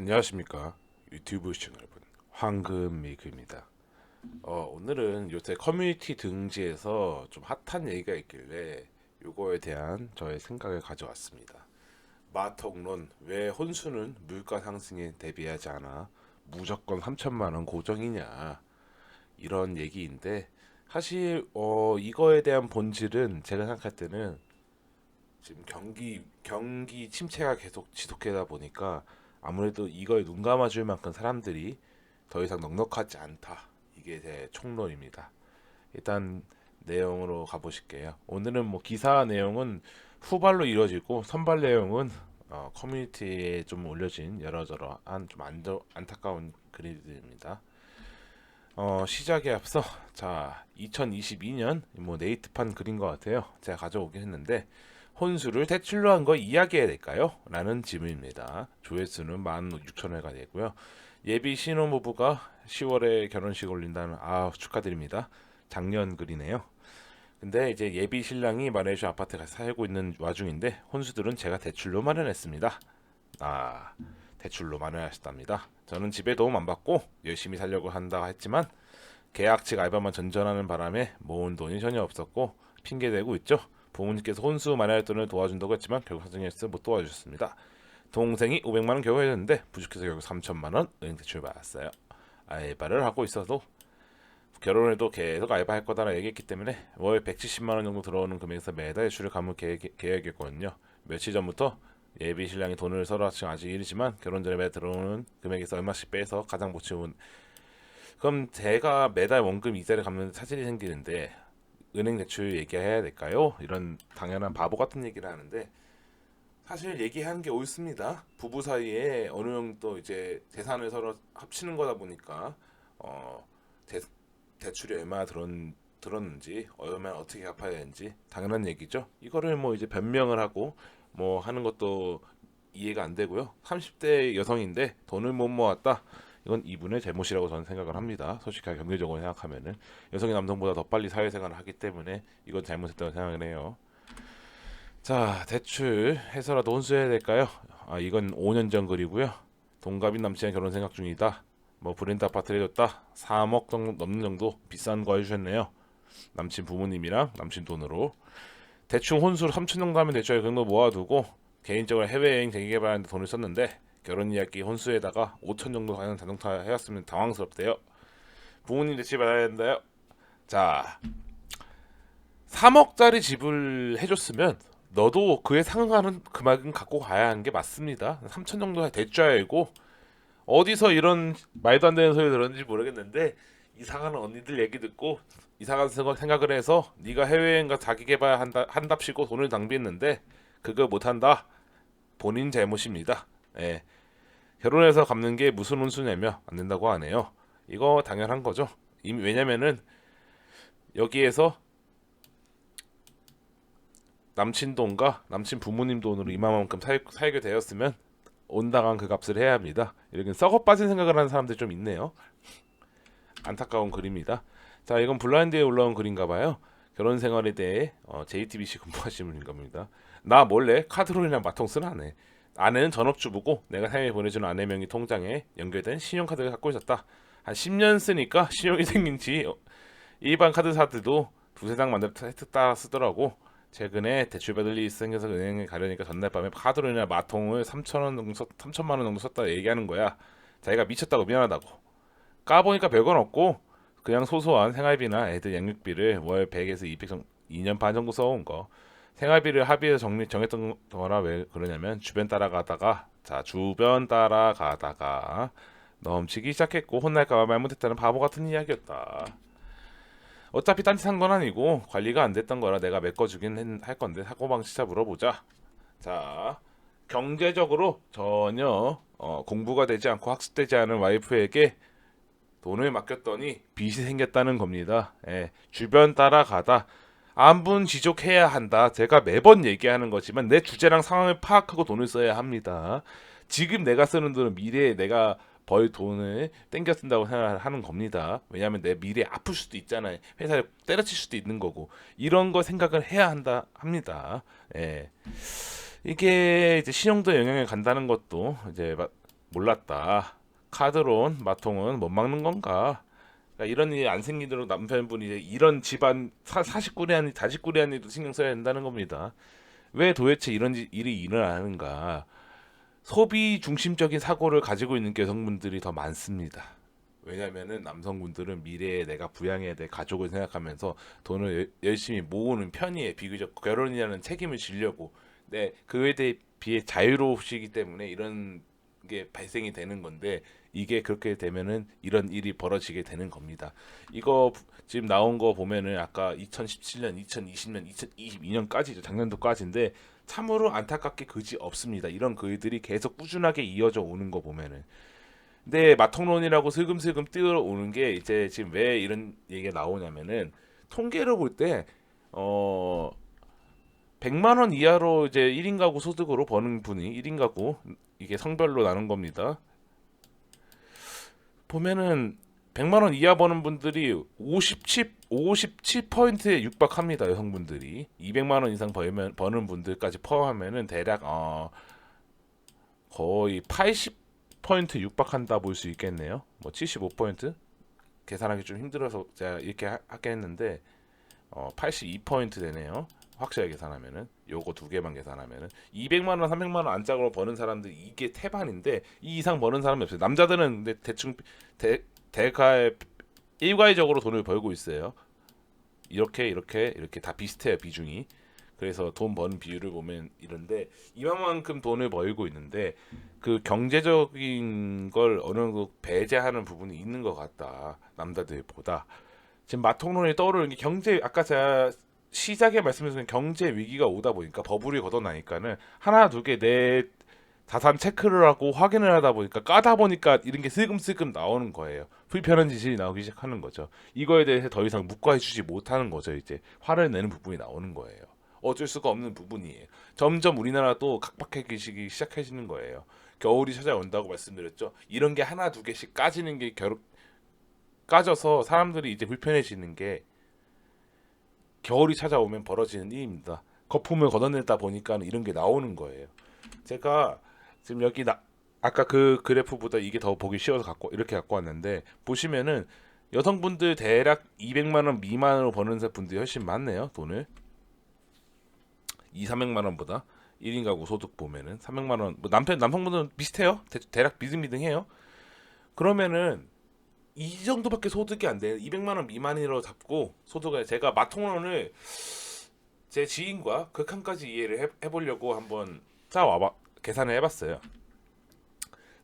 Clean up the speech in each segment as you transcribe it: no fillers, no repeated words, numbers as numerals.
안녕하십니까 유튜브 시청자 여러분, 황금미그입니다. 오늘은 요새 커뮤니티 등지에서 좀 핫한 얘기가 있길래 요거에 대한 저의 생각을 가져왔습니다. 마통론, 왜 혼수는 물가 상승에 대비하지 않아 무조건 3천만 원 고정이냐, 이런 얘기인데, 사실 이거에 대한 본질은 제가 생각할 때는 지금 경기 침체가 계속 지속되다 보니까 아무래도 이걸 눈 감아줄 만큼 사람들이 더 이상 넉넉하지 않다. 이게 제 총론입니다. 일단 내용으로 가보실게요. 오늘은 뭐 기사 내용은 후발로 이루어지고 선발 내용은 커뮤니티에 좀 올려진 여러저러한 좀 안타까운 글들입니다. 시작에 앞서, 자, 2022년 뭐 네이트판 글인 것 같아요. 제가 가져오긴 했는데, 혼수를 대출로 한 거 이야기해야 될까요? 라는 질문입니다. 조회수는 16,000회가 되고요. 예비 신혼부부가 10월에 결혼식 올린다는, 축하드립니다. 작년 글이네요. 근데 이제 예비 신랑이 마레이시아 아파트 가서 살고 있는 와중인데, 혼수들은 제가 대출로 마련했습니다. 아, 대출로 마련하셨답니다. 저는 집에 도움 안 받고 열심히 살려고 한다 했지만 계약 측 알바만 전전하는 바람에 모은 돈이 전혀 없었고 핑계대고 있죠. 부모님께서 혼수 마련할 돈을 도와준다고 했지만 결국 사정에서 못 도와주셨습니다. 동생이 500만 원 겨우 해줬는데 부족해서 결국 3천만 원 은행 대출 받았어요. 알바를 하고 있어도 결혼해도 계속 알바할 거다라 얘기했기 때문에 월 170만 원 정도 들어오는 금액에서 매달 대출을 감을 계획이었거든요. 며칠 전부터 예비 신랑이 돈을 서로 아직 일이지만 결혼 전에 매달 들어오는 금액에서 얼마씩 빼서 가장 못 채운, 그럼 제가 매달 원금 이자를 갚는 차질이 생기는데 은행 대출 얘기해야 될까요? 이런 당연한 바보 같은 얘기를 하는데, 사실 얘기하는 게 옳습니다. 부부 사이에 어느 정도 이제 재산을 서로 합치는 거다 보니까 어, 대, 대출이 얼마나 들었는지, 얼마나 어떻게 갚아야 되는지 당연한 얘기죠. 이거를 뭐 이제 변명을 하고 뭐 하는 것도 이해가 안 되고요. 30대 여성인데 돈을 못 모았다. 이건 이분의 잘못이라고 저는 생각을 합니다. 솔직하게 경제적으로 생각하면은 여성이 남성보다 더 빨리 사회생활을 하기 때문에 이건 잘못했다고 생각을 해요. 자, 대출 해서라도 혼수해야 될까요? 이건 5년 전 글이고요. 동갑인 남친과 결혼 생각 중이다. 뭐 브랜드 아파트를 해줬다. 3억 정도 넘는 정도 비싼 거 해주셨네요. 남친 부모님이랑 남친 돈으로. 대충 혼수로 3천 정도 하면 대출 그런 거 모아두고 개인적으로 해외여행 재개발하는데 돈을 썼는데, 결혼 이야기 혼수에다가 5천 정도 가는 자동차 해왔으면 당황스럽대요. 부모님 대출 받아야 된다요. 자, 3억짜리 집을 해줬으면 너도 그에 상응하는 금액은 갖고 가야 하는 게 맞습니다. 3천 정도 대줘야고, 어디서 이런 말도 안 되는 소리 들었는지 모르겠는데 이상한 언니들 얘기 듣고 이상한 생각을 해서 네가 해외여행 가 자기 개발 한답시고 돈을 낭비했는데 그거 못한다. 본인 잘못입니다. 예. 결혼해서 갚는 게 무슨 혼수냐며 안 된다고 하네요. 이거 당연한 거죠. 이미, 왜냐면은 여기에서 남친 돈과 남친 부모님 돈으로 이만큼 살게 되었으면 온당한 그 값을 해야 합니다. 이렇게 썩어 빠진 생각을 하는 사람들이 좀 있네요. 안타까운 글입니다. 자, 이건 블라인드에 올라온 글인가 봐요. 결혼 생활에 대해 JTBC 근무하시는 분인 겁니다. 나 몰래 카드론이랑 마통쓰는 아내. 아내는 전업주부고 내가 사용해 보내주는 아내 명의 통장에 연결된 신용카드를 갖고 있었다. 한 10년 쓰니까 신용이 생긴지 일반 카드사들도 두세 장 만들어 혜택 따라 쓰더라고. 최근에 대출받을 일이 생겨서 은행에 가려니까 전날 밤에 카드론이나 마통을 3천만 원 정도 썼다 얘기하는 거야. 자기가 미쳤다고 미안하다고. 까보니까 별건 없고 그냥 소소한 생활비나 애들 양육비를 월 100에서 200 정도, 2년 반 정도 써온 거. 생활비를 합의해서 정했던 거라. 왜 그러냐면 주변 따라가다가 넘치기 시작했고 혼날까봐 말 못했다는 바보 같은 이야기였다. 어차피 딴짓 한 건 아니고 관리가 안 됐던 거라 내가 메꿔주긴 할 건데 사고방식 차 물어보자. 자, 경제적으로 전혀 공부가 되지 않고 학습되지 않은 와이프에게 돈을 맡겼더니 빚이 생겼다는 겁니다. 예, 주변 따라가다 안분 지족해야 한다. 제가 매번 얘기하는 거지만 내 주제랑 상황을 파악하고 돈을 써야 합니다. 지금 내가 쓰는 돈은 미래에 내가 벌 돈을 땡겨 쓴다고 생각하는 겁니다. 왜냐하면 내 미래에 아플 수도 있잖아요. 회사를 때려칠 수도 있는 거고, 이런 거 생각을 해야 한다 합니다. 예. 이게 이제 신용도 영향을 간다는 것도 이제 몰랐다. 카드론 마통은 못 막는 건가? 그러니까 이런 일이 안 생기도록 남편분이 이제 이런 집안 사십구리한 다십구리한 일도 신경 써야 된다는 겁니다. 왜 도대체 이런 일이 일어나는가? 소비 중심적인 사고를 가지고 있는 여성분들이 더 많습니다. 왜냐면은 남성분들은 미래에 내가 부양해야 될 가족을 생각하면서 돈을 열심히 모으는 편이에요. 비교적 결혼이라는 책임을 지려고. 네, 그에 대해 비해 자유로우시기 때문에 이런 게 발생이 되는 건데 이게 그렇게 되면은 이런 일이 벌어지게 되는 겁니다. 이거 지금 나온 거 보면은 아까 2017년, 2020년, 2022년까지죠. 작년도까지인데 참으로 안타깝게 그지 없습니다. 이런 글들이 계속 꾸준하게 이어져 오는 거 보면은. 근데 마통론이라고 슬금슬금 뛰어오는 게 이제 지금 왜 이런 얘기가 나오냐면은 통계를 볼 때 어 100만 원 이하로 이제 1인 가구 소득으로 버는 분이 1인 가구 이게 성별로 나눈 겁니다. 보면은 100만 원 이하 버는 분들이 57%에 육박합니다. 여성분들이 200만 원 이상 버는 분들까지 포함하면은 대략 거의 80% 육박한다 볼 수 있겠네요. 뭐 75% 계산하기 좀 힘들어서 제가 이렇게 하게 했는데 82% 되네요. 확실하게 계산하면은 요거 두 개만 계산하면은 200만 원, 300만 원 안짝으로 버는 사람들 이게 태반인데 이 이상 버는 사람이 없어요. 남자들은 근데 대충 대가에 일괄적으로 돈을 벌고 있어요. 이렇게 다 비슷해요 비중이. 그래서 돈 버는 비율을 보면 이런데 이만큼 돈을 벌고 있는데 그 경제적인 걸 어느 정도 배제하는 부분이 있는 것 같다 남자들보다. 지금 마통론이 떠오르는 게 경제 아까 제가 시작에 말씀드린 경제 위기가 오다 보니까 버블이 걷어나니까는 하나 두 개 내 자산 체크를 하고 확인을 하다 보니까 까다 보니까 이런 게 슬금슬금 나오는 거예요. 불편한 지식이 나오기 시작하는 거죠. 이거에 대해서 더 이상 묵과해주지 못하는 거죠. 이제 화를 내는 부분이 나오는 거예요. 어쩔 수가 없는 부분이에요. 점점 우리나라도 각박해지기 시작해지는 거예요. 겨울이 찾아온다고 말씀드렸죠. 이런 게 하나 두 개씩 까지는 게 까져서 사람들이 이제 불편해지는 게 겨울이 찾아오면 벌어지는 일입니다. 거품을 걷어내다 보니까 이런 게 나오는 거예요. 제가 지금 여기 아까 그 그래프보다 이게 더 보기 쉬워서 이렇게 갖고 왔는데 보시면은 여성분들 대략 200만 원 미만으로 버는 분들이 훨씬 많네요. 돈을 300만 원보다 1인 가구 소득 보면은 300만 원. 뭐 남성분들은 비슷해요. 대략 비등비등해요. 그러면은 이 정도밖에 소득이 안 돼요. 200만 원 미만으로 잡고 소득을 제가 마통론을 제 지인과 극한까지 이해를 해보려고 한번 계산을 해봤어요.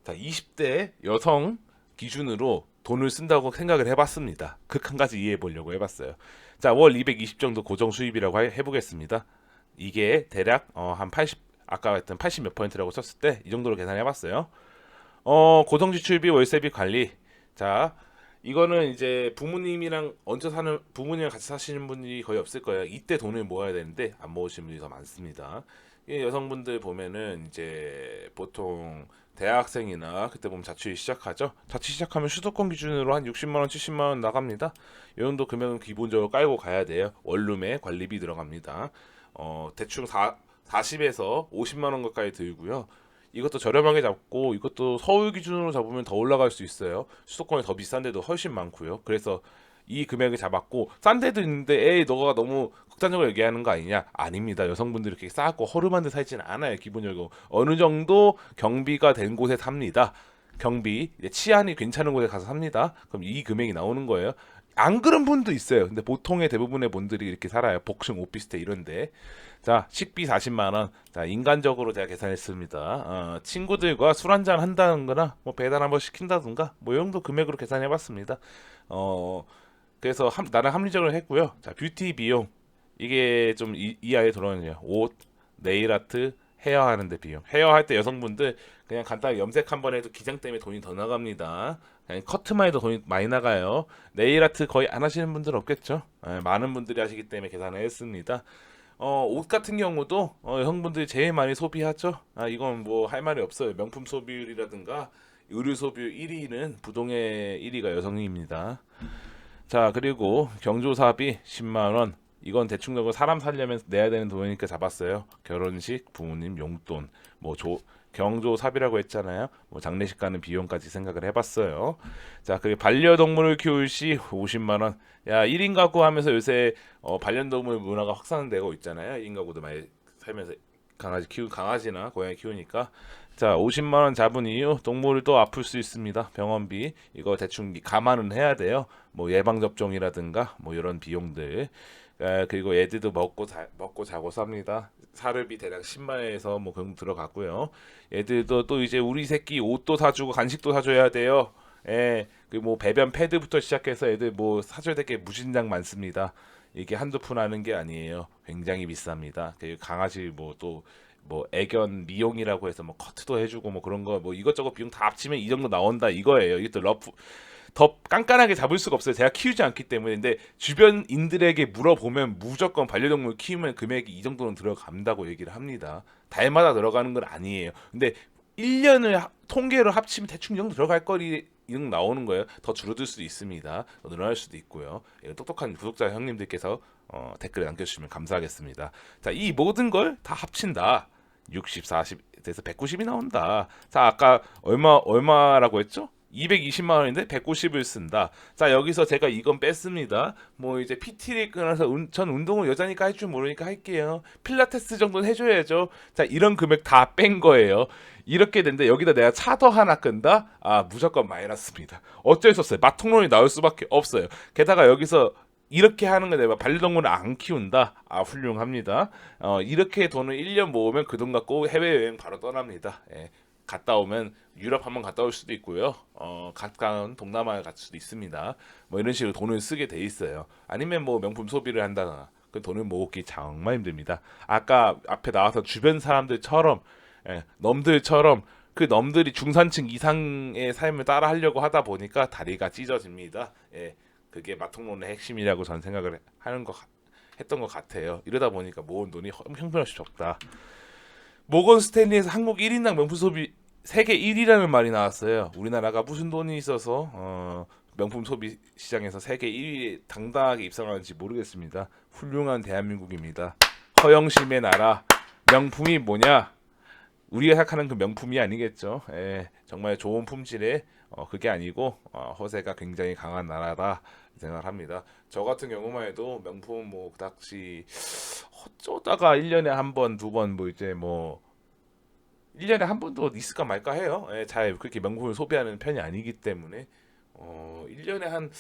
자, 20대 여성 기준으로 돈을 쓴다고 생각을 해봤습니다. 극한까지 이해해보려고 해봤어요. 자, 월 220 정도 고정 수입이라고 해보겠습니다. 이게 대략 한 80, 아까 했던 80 몇 퍼센트라고 썼을 때 이 정도로 계산해봤어요. 고정 지출비, 월세비 관리. 자, 이거는 이제 부모님이랑 같이 사시는 분이 거의 없을 거예요. 이때 돈을 모아야 되는데 안 모으시는 분이 더 많습니다. 여성분들 보면은 이제 보통 대학생이나 그때 보면 자취 시작하죠. 자취 시작하면 수도권 기준으로 한 60만 원, 70만 원 나갑니다. 이 정도 금액은 기본적으로 깔고 가야 돼요. 원룸에 관리비 들어갑니다. 대충 40에서 50만 원 가까이 들고요. 이것도 저렴하게 잡고 이것도 서울 기준으로 잡으면 더 올라갈 수 있어요. 수도권이 더 비싼 데도 훨씬 많고요. 그래서 이 금액을 잡았고 싼 데도 있는데 에이 너가 너무 극단적으로 얘기하는 거 아니냐? 아닙니다. 여성분들이 이렇게 싸고 허름한 데 살지는 않아요. 기본적으로 어느 정도 경비가 된 곳에 삽니다. 경비 치안이 괜찮은 곳에 가서 삽니다. 그럼 이 금액이 나오는 거예요. 안 그런 분도 있어요. 근데 보통의 대부분의 분들이 이렇게 살아요. 복층 오피스텔 이런데. 자, 식비 40만 원. 자, 인간적으로 제가 계산했습니다. 친구들과 술 한잔 한다는 거나 뭐 배달 한번 시킨다든가 뭐 이 정도 금액으로 계산해 봤습니다. 그래서 나는 합리적으로 했고요. 자, 뷰티 비용. 이게 좀 이 아이에 들어오네요. 옷, 네일 아트, 헤어 하는데 비용. 헤어 할 때 여성분들 그냥 간단하게 염색 한번 해도 기장 때문에 돈이 더 나갑니다. 그냥 커트만 해도 돈이 많이 나가요. 네일 아트 거의 안 하시는 분들 없겠죠. 많은 분들이 하시기 때문에 계산을 했습니다. 옷 같은 경우도 여성분들이 제일 많이 소비하죠. 이건 뭐 할 말이 없어요. 명품 소비율이라든가 의류 소비율 1위는 부동의 1위가 여성입니다. 자, 그리고 경조사비 10만 원. 이건 대충적으로 사람 살려면 내야 되는 돈이니까 잡았어요. 결혼식, 부모님 용돈, 뭐 경조사비라고 했잖아요. 뭐 장례식 가는 비용까지 생각을 해봤어요. 자, 그리고 반려동물을 키울 시 50만 원. 야, 1인 가구 하면서 요새 반려동물 문화가 확산되고 있잖아요. 1인 가구도 많이 살면서 강아지나 고양이 키우니까. 자, 50만 원 잡은 이유 동물을 또 아플 수 있습니다. 병원비 이거 대충 감안은 해야 돼요. 뭐 예방 접종이라든가 뭐 이런 비용들. 그리고 애들도 먹고 자고 삽니다. 사료비 대략 10만 원에서 뭐 그런 거 들어가고요. 애들도 또 이제 우리 새끼 옷도 사주고 간식도 사줘야 돼요. 예, 그 뭐 배변 패드부터 시작해서 애들 뭐 사줘야 될 게 무진장 많습니다. 이게 한두 푼 하는 게 아니에요. 굉장히 비쌉니다. 그리고 강아지 뭐 또 뭐 애견 미용이라고 해서 뭐 커트도 해주고 뭐 그런 거 뭐 이것저것 비용 다 합치면 이 정도 나온다 이거예요. 이것도 러프 더 깐깐하게 잡을 수가 없어요. 제가 키우지 않기 때문에. 근데 주변인들에게 물어보면 무조건 반려동물 키우면 금액이 이 정도는 들어간다고 얘기를 합니다. 달마다 들어가는 건 아니에요. 근데 1년을 통계로 합치면 대충 이 정도 들어갈 거리 이런 나오는 거예요. 더 줄어들 수도 있습니다. 더 늘어날 수도 있고요. 똑똑한 구독자 형님들께서 댓글에 남겨주시면 감사하겠습니다. 자, 이 모든 걸 다 합친다. 60, 40 돼서 190이 나온다. 자, 아까 얼마라고 했죠? 220만 원인데 190을 쓴다. 자, 여기서 제가 이건 뺐습니다. 뭐 이제 PT를 끊어서 전 운동을 여자니까 할 줄 모르니까 할게요. 필라테스 정도는 해줘야죠. 자, 이런 금액 다 뺀 거예요. 이렇게 된데 여기다 내가 차 더 하나 끈다? 아, 무조건 마이너스입니다. 어쩔 수 없어요. 맛통론이 나올 수밖에 없어요. 게다가 여기서 이렇게 하는 거 내가 반려동물을 안 키운다. 아, 훌륭합니다. 이렇게 돈을 1년 모으면 그 돈 갖고 해외여행 바로 떠납니다. 예. 갔다 오면 유럽 한번 갔다 올 수도 있고요. 가까운 동남아에 갈 수도 있습니다. 뭐 이런 식으로 돈을 쓰게 돼 있어요. 아니면 뭐 명품 소비를 한다거나 그 돈을 모으기 정말 힘듭니다. 아까 앞에 나와서 주변 사람들처럼 넘들처럼 그 넘들이 중산층 이상의 삶을 따라 하려고 하다 보니까 다리가 찢어집니다. 예, 그게 마통론의 핵심이라고 전 생각을 했던 것 같아요. 이러다 보니까 모은 돈이 형편없이 적다. 모건 스탠리에서 한국 1인당 명품 소비 세계 1위라는 말이 나왔어요. 우리나라가 무슨 돈이 있어서 명품 소비 시장에서 세계 1위에 당당하게 입성하는지 모르겠습니다. 훌륭한 대한민국입니다. 허영심의 나라. 명품이 뭐냐? 우리가 생각하는 그 명품이 아니겠죠. 정말 좋은 품질의 그게 아니고 허세가 굉장히 강한 나라다 생각을 합니다. 저 같은 경우만 해도 명품 뭐 그닥지 어쩌다가 1년에 한 번, 두 번 뭐 이제 뭐 1년에 한 번도 있을까 말까 해요. 잘 그렇게 명품을 소비하는 편이 아니기 때문에 1년에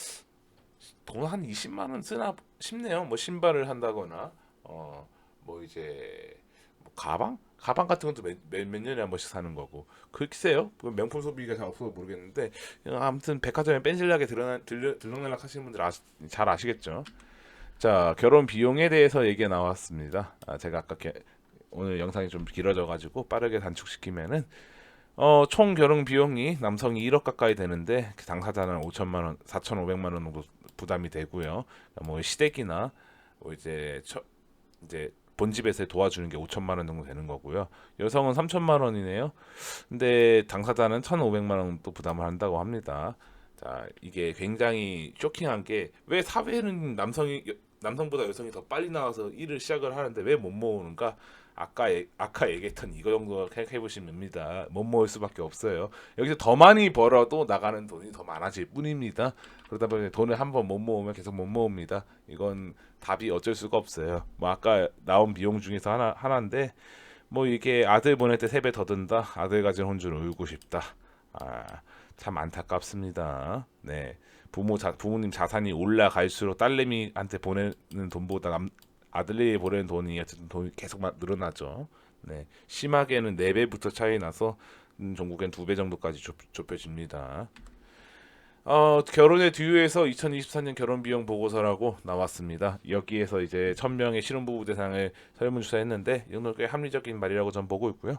돈 한 20만 원 쓰나 싶네요. 뭐 신발을 한다거나 뭐 이제 뭐 가방 같은 것도 몇 년에 한 번씩 사는 거고 글쎄요. 명품 소비가 잘 없어서 모르겠는데 아무튼 백화점에 뺀질나게 들락날락 하시는 분들 잘 아시겠죠. 자, 결혼 비용에 대해서 얘기가 나왔습니다. 제가 아까 오늘 영상이 좀 길어져 가지고 빠르게 단축시키면은 총 결혼 비용이 남성이 1억 가까이 되는데 그 당사자는 5천만 원, 4,500만 원 정도 부담이 되고요. 뭐 시댁이나 뭐 이제 본집에서 도와주는 게 5천만 원 정도 되는 거고요. 여성은 3천만 원이네요. 근데 당사자는 1,500만 원도 부담을 한다고 합니다. 자, 이게 굉장히 쇼킹한 게 왜 사회는 남성보다 여성이 더 빨리 나와서 일을 시작을 하는데 왜 못 모으는가? 아까 얘기했던 이거 정도 생각해 보시면 됩니다. 못 모을 수밖에 없어요. 여기서 더 많이 벌어도 나가는 돈이 더 많아질 뿐입니다. 그러다 보니 돈을 한번 못 모으면 계속 못 모읍니다. 이건 답이 어쩔 수가 없어요. 뭐 아까 나온 비용 중에서 하나인데 뭐 이게 아들 보낼 때 3배 더 든다. 아들 가진 혼주는 울고 싶다. 참 안타깝습니다. 네. 부모님 자산이 올라갈수록 딸내미한테 보내는 돈보다 아들내미 보내는 돈이 계속 늘어나죠. 네. 심하게는 4배부터 차이 나서 종국엔 2배 정도까지 좁혀집니다. 결혼의 뒤에서 2024년 결혼 비용 보고서라고 나왔습니다. 여기에서 이제 1,000명의 신혼부부 대상을 설문조사했는데 이건 꽤 합리적인 말이라고 전 보고 있고요.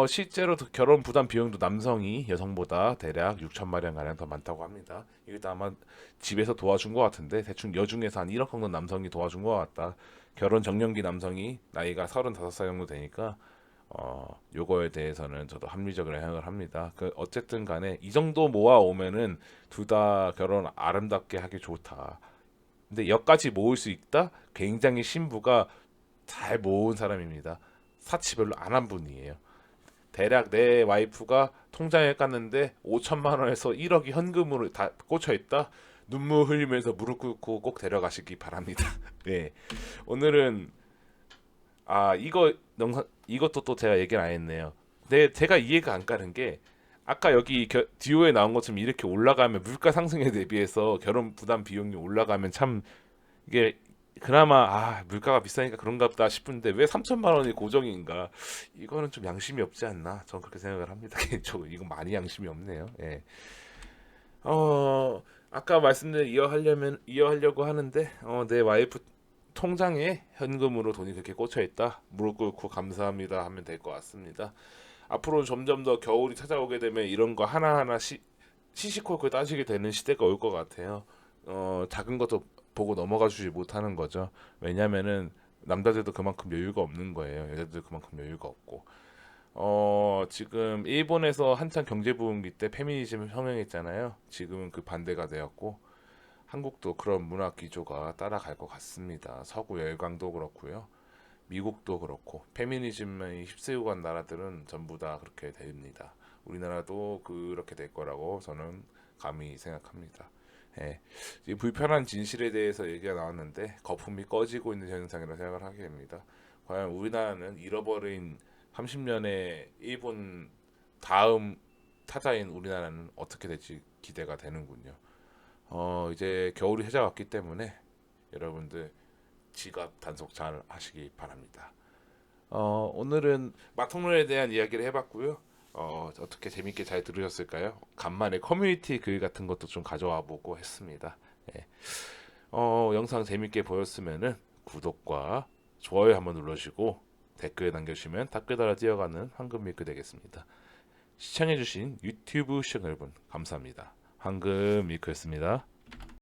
실제로 결혼 부담 비용도 남성이 여성보다 대략 6천만 원 가량 더 많다고 합니다. 이것도 아마 집에서 도와준 것 같은데 대충 여중에서 한 1억 정도 남성이 도와준 것 같다. 결혼 정년기 남성이 나이가 35살 정도 되니까 요거에 대해서는 저도 합리적으로 생각을 합니다. 어쨌든 간에 이 정도 모아 오면은 둘 다 결혼 아름답게 하기 좋다. 근데 여기까지 모을 수 있다? 굉장히 신부가 잘 모은 사람입니다. 사치 별로 안 한 분이에요. 대략 내 와이프가 통장에 깠는데 5천만 원에서 1억이 현금으로 다 꽂혀 있다. 눈물 흘리면서 무릎 꿇고 꼭 데려가시기 바랍니다. 네, 오늘은 이거 영상 이것도 또 제가 얘기를 안 했네요. 근데 제가 이해가 안 가는 게 아까 여기 듀오에 나온 것처럼 이렇게 올라가면 물가 상승에 대비해서 결혼 부담 비용이 올라가면 참 이게 그나마 물가가 비싸니까 그런가 보다 싶은데 왜 3천만 원이 고정인가? 이거는 좀 양심이 없지 않나? 저는 그렇게 생각을 합니다. 개인적으로 이건 많이 양심이 없네요. 예. 아까 말씀을 이어하려고 하는데 내 와이프 통장에 현금으로 돈이 그렇게 꽂혀 있다. 무릎 꿇고 감사합니다 하면 될 것 같습니다. 앞으로 점점 더 겨울이 찾아오게 되면 이런 거 하나하나 시시콜콜 따지게 되는 시대가 올 것 같아요. 작은 것도 보고 넘어가 주지 못하는 거죠. 왜냐면은 남자들도 그만큼 여유가 없는 거예요. 여자들도 그만큼 여유가 없고. 지금 일본에서 한창 경제 부흥기 때 페미니즘 성행했잖아요. 지금은 그 반대가 되었고 한국도 그런 문화 기조가 따라갈 것 같습니다. 서구 열강도 그렇고요. 미국도 그렇고 페미니즘에 휩쓸고 간 나라들은 전부 다 그렇게 됩니다. 우리나라도 그렇게 될 거라고 저는 감히 생각합니다. 예. 이 불편한 진실에 대해서 얘기가 나왔는데 거품이 꺼지고 있는 현상이라고 생각을 하게 됩니다. 과연 우리나라는 잃어버린 30년의 일본 다음 타자인 우리나라는 어떻게 될지 기대가 되는군요. 이제 겨울이 찾아왔기 때문에 여러분들 지갑 단속 잘 하시기 바랍니다. 오늘은 마통론에 대한 이야기를 해봤고요. 어떻게 재밌게 잘 들으셨을까요? 간만에 커뮤니티 글 같은 것도 좀 가져와 보고 했습니다. 예. 영상 재밌게 보였으면은 구독과 좋아요 한번 눌러주시고 댓글 남겨주시면 댓글 달아 뛰어가는 황금 밀크 되겠습니다. 시청해주신 유튜브 시청자 여러분 감사합니다. 황금 밀크였습니다.